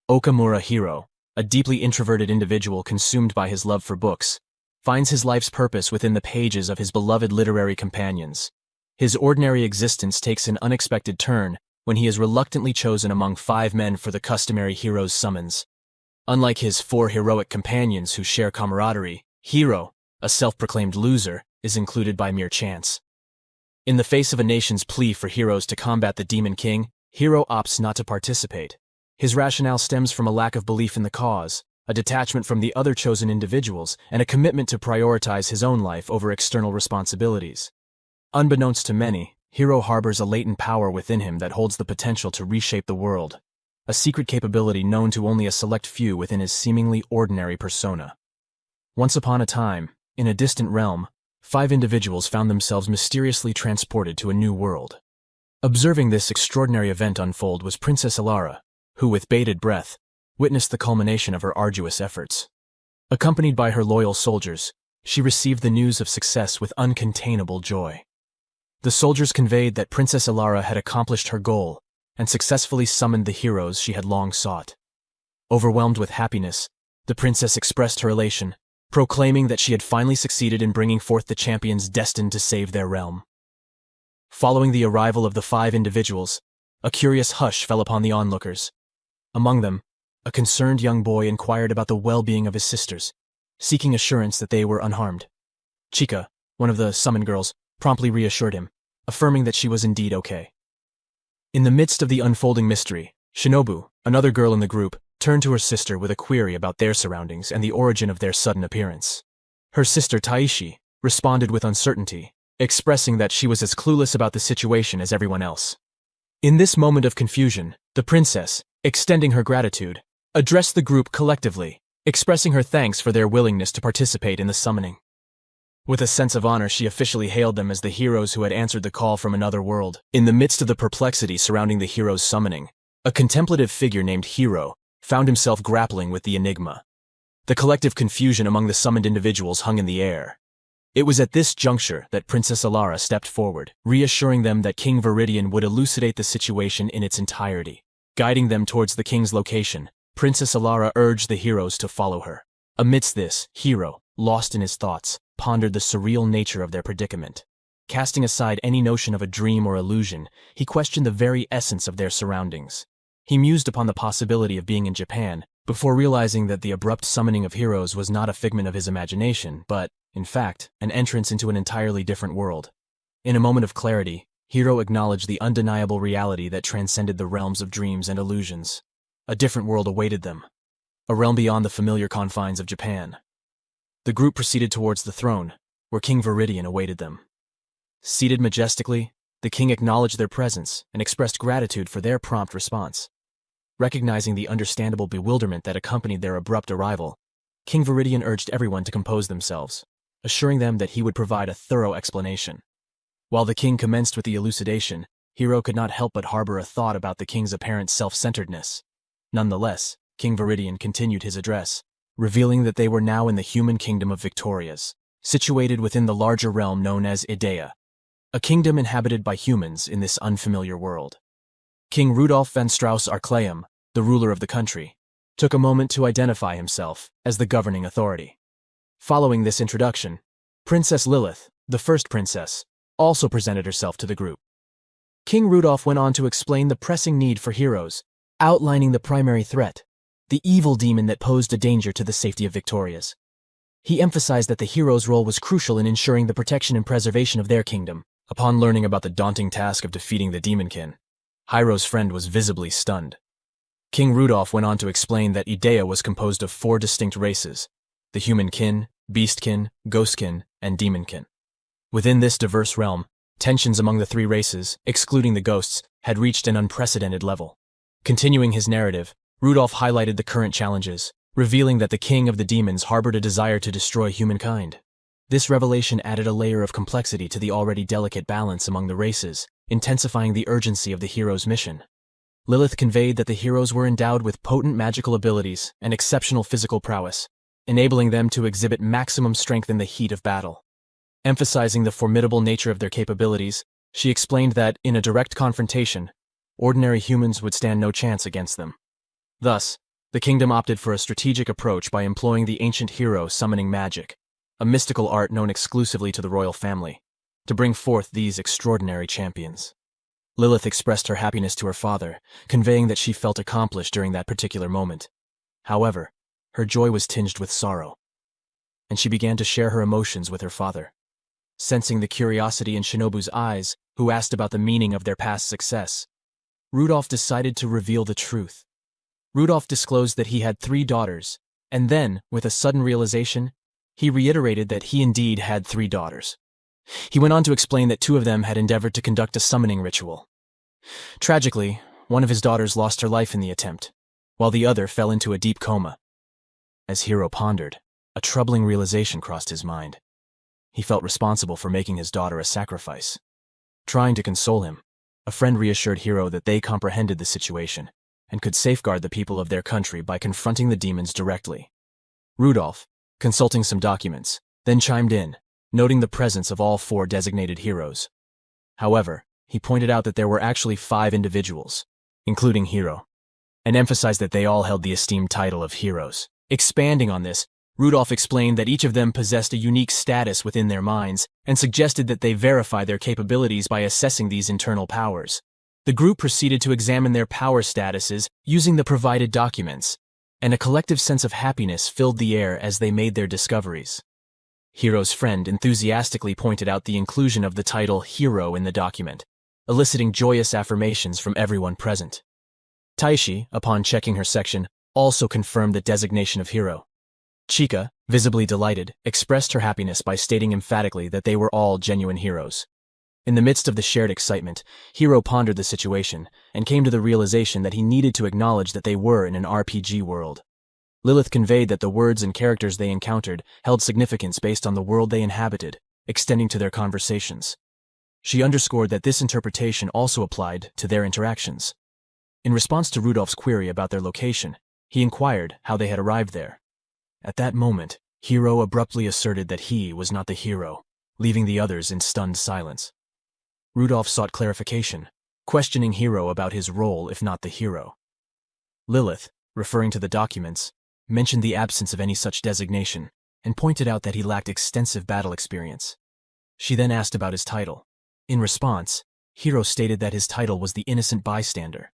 Okamura Hiro, a deeply introverted individual consumed by his love for books, finds his life's purpose within the pages of his beloved literary companions. His ordinary existence takes an unexpected turn when he is reluctantly chosen among 5 men for the customary hero's summons. Unlike his 4 heroic companions who share camaraderie, Hiro, a self-proclaimed loser, is included by mere chance. In the face of a nation's plea for heroes to combat the Demon King, Hiro opts not to participate. His rationale stems from a lack of belief in the cause, a detachment from the other chosen individuals, and a commitment to prioritize his own life over external responsibilities. Unbeknownst to many, Hiro harbors a latent power within him that holds the potential to reshape the world, a secret capability known to only a select few within his seemingly ordinary persona. Once upon a time, in a distant realm, 5 individuals found themselves mysteriously transported to a new world. Observing this extraordinary event unfold was Princess Alara, who, with bated breath, witnessed the culmination of her arduous efforts. Accompanied by her loyal soldiers, she received the news of success with uncontainable joy. The soldiers conveyed that Princess Alara had accomplished her goal and successfully summoned the heroes she had long sought. Overwhelmed with happiness, the princess expressed her elation, proclaiming that she had finally succeeded in bringing forth the champions destined to save their realm. Following the arrival of the 5 individuals, a curious hush fell upon the onlookers. Among them, a concerned young boy inquired about the well-being of his sisters, seeking assurance that they were unharmed. Chika, one of the summoned girls, promptly reassured him, affirming that she was indeed okay. In the midst of the unfolding mystery, Shinobu, another girl in the group, turned to her sister with a query about their surroundings and the origin of their sudden appearance. Her sister Taishi responded with uncertainty, expressing that she was as clueless about the situation as everyone else. In this moment of confusion, the princess, extending her gratitude, addressed the group collectively, expressing her thanks for their willingness to participate in the summoning. With a sense of honor, she officially hailed them as the heroes who had answered the call from another world. In the midst of the perplexity surrounding the heroes' summoning, a contemplative figure named Hiro found himself grappling with the enigma. The collective confusion among the summoned individuals hung in the air. It was at this juncture that Princess Alara stepped forward, reassuring them that King Viridian would elucidate the situation in its entirety. Guiding them towards the king's location, Princess Alara urged the heroes to follow her. Amidst this, Hiro, lost in his thoughts, pondered the surreal nature of their predicament. Casting aside any notion of a dream or illusion, he questioned the very essence of their surroundings. He mused upon the possibility of being in Japan, before realizing that the abrupt summoning of heroes was not a figment of his imagination, but, in fact, an entrance into an entirely different world. In a moment of clarity, Hiro acknowledged the undeniable reality that transcended the realms of dreams and illusions. A different world awaited them, a realm beyond the familiar confines of Japan. The group proceeded towards the throne, where King Viridian awaited them. Seated majestically, the king acknowledged their presence and expressed gratitude for their prompt response. Recognizing the understandable bewilderment that accompanied their abrupt arrival, King Viridian urged everyone to compose themselves, assuring them that he would provide a thorough explanation. While the king commenced with the elucidation, Hiro could not help but harbor a thought about the king's apparent self-centeredness. Nonetheless, King Viridian continued his address, revealing that they were now in the human kingdom of Victorias, situated within the larger realm known as Idea, a kingdom inhabited by humans in this unfamiliar world. King Rudolf van Strauss-Arcleum, the ruler of the country, took a moment to identify himself as the governing authority. Following this introduction, Princess Lilith, the first princess, also presented herself to the group. King Rudolf went on to explain the pressing need for heroes, outlining the primary threat, the evil demon that posed a danger to the safety of Victorias. He emphasized that the hero's role was crucial in ensuring the protection and preservation of their kingdom. Upon learning about the daunting task of defeating the Demonkin, Hiro's friend was visibly stunned. King Rudolf went on to explain that Idea was composed of 4 distinct races: the humankin, beastkin, ghostkin, and demonkin. Within this diverse realm, tensions among the 3 races, excluding the ghosts, had reached an unprecedented level. Continuing his narrative, Rudolf highlighted the current challenges, revealing that the king of the demons harbored a desire to destroy humankind. This revelation added a layer of complexity to the already delicate balance among the races, intensifying the urgency of the hero's mission. Lilith conveyed that the heroes were endowed with potent magical abilities and exceptional physical prowess, enabling them to exhibit maximum strength in the heat of battle. Emphasizing the formidable nature of their capabilities, she explained that, in a direct confrontation, ordinary humans would stand no chance against them. Thus, The kingdom opted for a strategic approach by employing the ancient hero summoning magic, a mystical art known exclusively to the royal family, to bring forth these extraordinary champions. Lilith expressed her happiness to her father, conveying that she felt accomplished during that particular moment. However, her joy was tinged with sorrow, and she began to share her emotions with her father. Sensing the curiosity in Shinobu's eyes, who asked about the meaning of their past success, Rudolph decided to reveal the truth. Rudolph disclosed that he had 3 daughters, and then, with a sudden realization, he reiterated that he indeed had 3 daughters. He went on to explain that 2 of them had endeavored to conduct a summoning ritual. Tragically, one of his daughters lost her life in the attempt, while the other fell into a deep coma. As Hiro pondered, a troubling realization crossed his mind. He felt responsible for making his daughter a sacrifice. Trying to console him, a friend reassured Hiro that they comprehended the situation and could safeguard the people of their country by confronting the demons directly. Rudolph, consulting some documents, then chimed in, noting the presence of all 4 designated heroes. However, he pointed out that there were actually 5 individuals, including Hiro, and emphasized that they all held the esteemed title of heroes. Expanding on this, Rudolph explained that each of them possessed a unique status within their minds and suggested that they verify their capabilities by assessing these internal powers. The group proceeded to examine their power statuses using the provided documents, and a collective sense of happiness filled the air as they made their discoveries. Hiro's friend enthusiastically pointed out the inclusion of the title Hero in the document, eliciting joyous affirmations from everyone present. Taishi, upon checking her section, also confirmed the designation of Hero. Chika, visibly delighted, expressed her happiness by stating emphatically that they were all genuine heroes. In the midst of the shared excitement, Hiro pondered the situation and came to the realization that he needed to acknowledge that they were in an RPG world. Lilith conveyed that the words and characters they encountered held significance based on the world they inhabited, extending to their conversations. She underscored that this interpretation also applied to their interactions. In response to Rudolph's query about their location, he inquired how they had arrived there. At that moment, Hiro abruptly asserted that he was not the hero, leaving the others in stunned silence. Rudolph sought clarification, questioning Hiro about his role if not the hero. Lilith, referring to the documents, mentioned the absence of any such designation and pointed out that he lacked extensive battle experience. She then asked about his title. In response, Hiro stated that his title was the innocent bystander.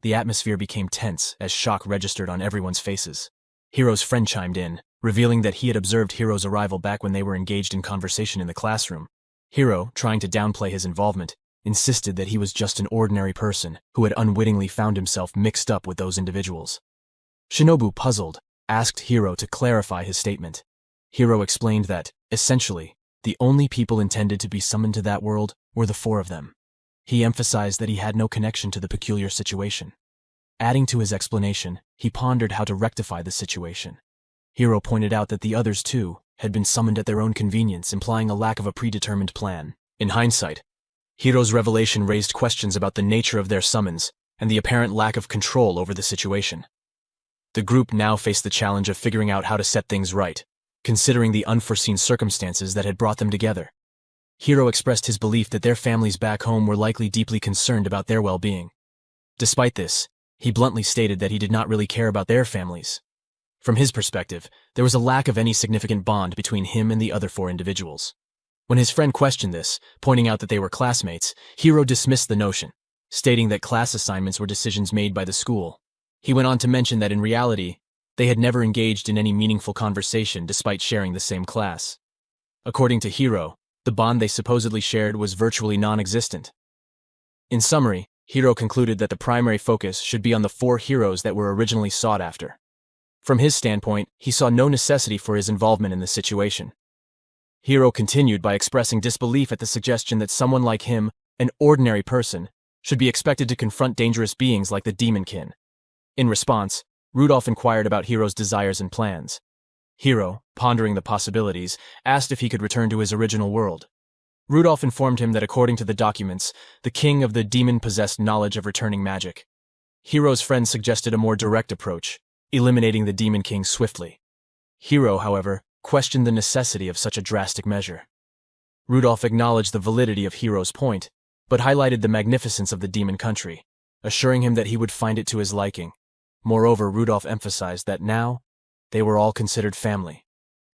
The atmosphere became tense as shock registered on everyone's faces. Hiro's friend chimed in, revealing that he had observed Hiro's arrival back when they were engaged in conversation in the classroom. Hiro, trying to downplay his involvement, insisted that he was just an ordinary person who had unwittingly found himself mixed up with those individuals. Shinobu, puzzled, asked Hiro to clarify his statement. Hiro explained that, essentially, the only people intended to be summoned to that world were the 4 of them. He emphasized that he had no connection to the peculiar situation. Adding to his explanation, he pondered how to rectify the situation. Hiro pointed out that the others, too, had been summoned at their own convenience, implying a lack of a predetermined plan. In hindsight, Hiro's revelation raised questions about the nature of their summons and the apparent lack of control over the situation. The group now faced the challenge of figuring out how to set things right, considering the unforeseen circumstances that had brought them together. Hiro expressed his belief that their families back home were likely deeply concerned about their well-being. Despite this, he bluntly stated that he did not really care about their families. From his perspective, there was a lack of any significant bond between him and the other 4 individuals. When his friend questioned this, pointing out that they were classmates, Hiro dismissed the notion, stating that class assignments were decisions made by the school. He went on to mention that in reality, they had never engaged in any meaningful conversation despite sharing the same class. According to Hiro, the bond they supposedly shared was virtually non-existent. In summary, Hiro concluded that the primary focus should be on the 4 heroes that were originally sought after. From his standpoint, he saw no necessity for his involvement in the situation. Hiro continued by expressing disbelief at the suggestion that someone like him, an ordinary person, should be expected to confront dangerous beings like the Demonkin. In response, Rudolph inquired about Hiro's desires and plans. Hiro, pondering the possibilities, asked if he could return to his original world. Rudolph informed him that according to the documents, the king of the demon possessed knowledge of returning magic. Hiro's friend suggested a more direct approach, eliminating the Demon King swiftly. Hiro, however, questioned the necessity of such a drastic measure. Rudolph acknowledged the validity of Hiro's point, but highlighted the magnificence of the demon country, assuring him that he would find it to his liking. Moreover, Rudolph emphasized that now, they were all considered family.